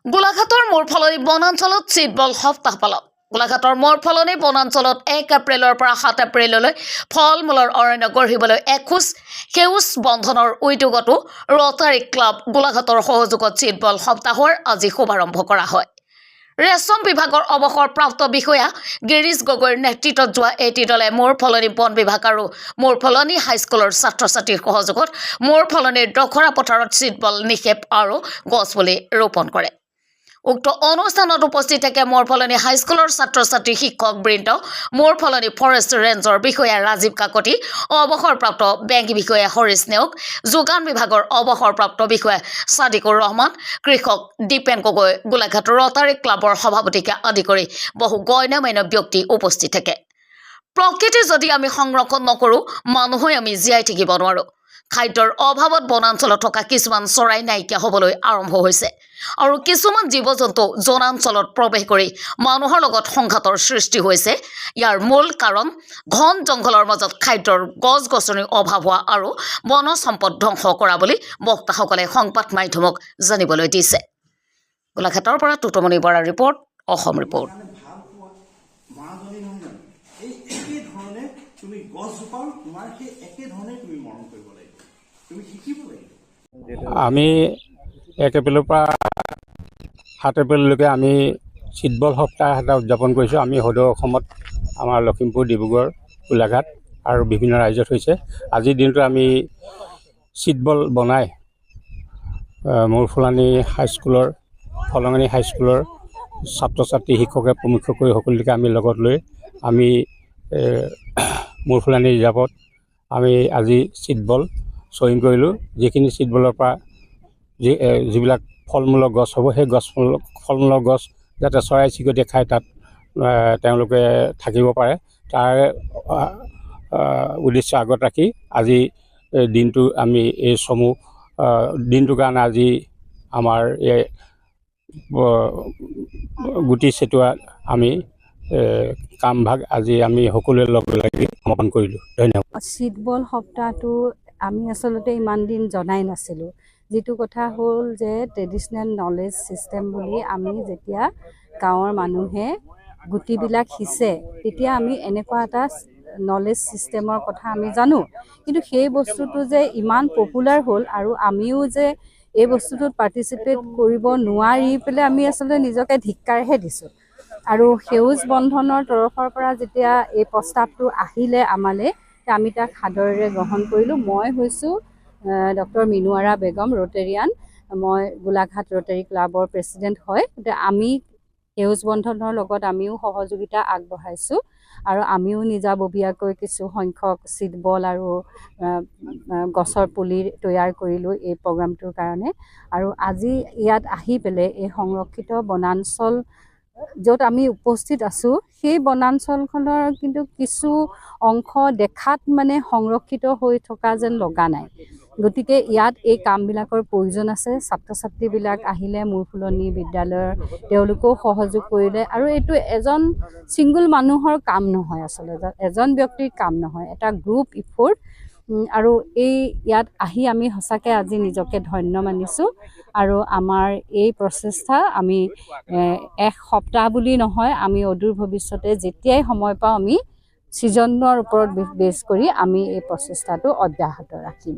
গোলাঘাটৰ মূৰফলনি বনাঞ্চলত চিটবল সপ্তাহ পালন। গোলাঘাটৰ মূৰফলনি বনাঞ্চলত 1 এপ্ৰিলৰ পৰা 7 এপ্ৰিললৈ ফল-মূলৰ অৰণ্য গঢ়িবলৈ এখোজ সেউজ বন্ধনৰ উদ্যোগতো ৰটাৰী ক্লাব গোলাঘাটৰ সহযোগত চিটবল সপ্তাহৰ আজি শুভাৰম্ভ কৰা হয়। ৰেশম বিভাগৰ অৱসৰপ্ৰাপ্ত বিষয়া গিৰীশ গগৈৰ নেতৃত্বত যোৱা এটি দলে মূৰফলনি বন বিভাগ আৰু মূৰফলনি হাইস্কুলৰ ছাত্ৰ-ছাত্ৰীৰ সহযোগত মূৰফলনিৰ দখৰা পথাৰত চিটবল নিক্ষেপ আৰু গছপুলি ৰোপণ কৰে। উক্ত অনুষ্ঠানত উপস্থিত থাকে মূৰফলনি হাইস্কুলৰ ছাত্ৰ-ছাত্ৰী শিক্ষকবৃন্দ, মূৰফলনি ফৰেষ্ট ৰেঞ্জৰ বিষয়া ৰাজীৱ কাকতি, অৱসৰপ্ৰাপ্ত বেংক বিষয়া হৰিশ নেওগ, যোগান বিভাগৰ অৱসৰপ্ৰাপ্ত বিষয়া ছাদিকুৰ ৰহমান, কৃষক দীপেন গগৈ, গোলাঘাট ৰটাৰী ক্লাবৰ সভাপতিকে আদি কৰি বহু গণ্যমান্য ব্যক্তি উপস্থিত থাকে। প্ৰকৃতি যদি আমি সংৰক্ষণ নকৰোঁ, মানুহে আমি জীয়াই থাকিব নোৱাৰোঁ। খাদ্যৰ অভাৱত বনাঞ্চলত থকা কিছুমান চৰাই নাইকিয়া হ'বলৈ আৰম্ভ হৈছে আৰু কিছুমান জীৱ-জন্তু জনাঞ্চলত প্ৰৱেশ কৰি মানুহৰ লগত সংঘাতৰ সৃষ্টি হৈছে। ইয়াৰ মূল কাৰণ ঘন জংঘলৰ মাজত খাদ্যৰ গছ-গছনিৰ অভাৱ হোৱা আৰু বনজ সম্পদ ধ্বংস কৰা বুলি বক্তাসকলে সংবাদ মাধ্যমক জানিবলৈ দিছে। গোলাঘাটৰ পৰা টুটুমণি বৰাৰ ৰিপৰ্ট, অসম ৰিপৰ্ট। আমি 1 এপ্ৰিলৰ পৰা 7 এপ্ৰিললৈকে আমি চিটবল সপ্তাহ এটা উদযাপন কৰিছোঁ। আমি সদৌ অসমত আমাৰ লখিমপুৰ, ডিব্ৰুগড়, গোলাঘাট আৰু বিভিন্ন ৰাজ্যত হৈছে। আজিৰ দিনটো আমি চিটবল বনাই মূৰফলনি হাইস্কুলৰ, ফলঙনি হাইস্কুলৰ ছাত্ৰ-ছাত্ৰী, শিক্ষকে প্ৰমুখ্য কৰি সকলোকে আমি লগত লৈ আমি মূৰফলনি ৰিজাৰ্ভত আমি আজি চিটবল চয়িং কৰিলোঁ। যিখিনি চিটবলৰ পৰা যিবিলাক ফল-মূলৰ গছ হ'ব, সেই ফল-মূলৰ গছ যাতে চৰাই-চিৰিকটিয়ে খাই তাত তেওঁলোকে থাকিব পাৰে, তাৰ উদ্দেশ্য আগত ৰাখি আজি দিনটো আমি এই সমূহ দিনটোৰ কাৰণে আজি আমাৰ এই গুটি ছটিওৱা আমি কামভাগ আজি আমি সকলোৱে লগ লাগি সমাপন কৰিলোঁ। ধন্যবাদ। চিটবল সপ্তাহটো আমি আচলতে ইমান দিন জনাই নাছিলোঁ। যিটো কথা হ'ল যে ট্ৰেডিশ্যনেল নলেজ ছিষ্টেম বুলি আমি যেতিয়া গাঁৱৰ মানুহে গুটিবিলাক সিঁচে, তেতিয়া আমি এনেকুৱা এটা নলেজ ছিষ্টেমৰ কথা আমি জানো। কিন্তু সেই বস্তুটো যে ইমান পপুলাৰ হ'ল আৰু আমিও যে এই বস্তুটোত পাৰ্টিচিপেট কৰিব নোৱাৰি পেলাই আমি আচলতে নিজকে ধিক্কাৰহে দিছোঁ। আৰু সেউজ বন্ধনৰ তৰফৰ পৰা যেতিয়া এই প্ৰস্তাৱটো আহিলে আমালৈ, আমি তাক সাদৰেৰে গ্ৰহণ কৰিলোঁ। মই হৈছোঁ ডক্টৰ মিনুৱাৰা বেগম, ৰোটেৰিয়ান। মই গোলাঘাট ৰোটাৰী ক্লাবৰ প্ৰেছিডেণ্ট হয়। গতিকে আমি সেউজ বন্ধনৰ লগত আমিও সহযোগিতা আগবঢ়াইছোঁ আৰু আমিও নিজাববীয়াকৈ কিছু সংখ্যক চিটবল আৰু গছৰ পুলি তৈয়াৰ কৰিলোঁ এই প্ৰগ্ৰামটোৰ কাৰণে। আৰু আজি ইয়াত আহি পেলাই এই সংৰক্ষিত বনাঞ্চল য'ত আমি উপস্থিত আছোঁ, সেই বনাঞ্চলখনৰ কিন্তু কিছু অংশ দেখাত মানে সংৰক্ষিত হৈ থকা যেন লগা নাই। গতিকে ইয়াত এই কামবিলাকৰ প্ৰয়োজন আছে। ছাত্ৰ-ছাত্ৰীবিলাক আহিলে মূৰফলনি বিদ্যালয়ৰ, তেওঁলোকেও সহযোগ কৰিলে। আৰু এইটো এজন ছিংগুল মানুহৰ কাম নহয়, আচলতে এজন ব্যক্তিৰ কাম নহয়, এটা গ্ৰুপ ইফৰ্ট। আৰু ইয়াত আহি আমি সঁচাকৈ আজি নিজকে ধন্য মানিছোঁ। আৰু আমাৰ এই প্ৰচেষ্টা আমি এক সপ্তাহ বুলি নহয়, আমি অদূৰ ভৱিষ্যতে যেতিয়াই সময় পাওঁ আমি ছিজনৰ ওপৰত বেছ কৰি আমি এই প্ৰচেষ্টাটো অব্যাহত ৰাখিম।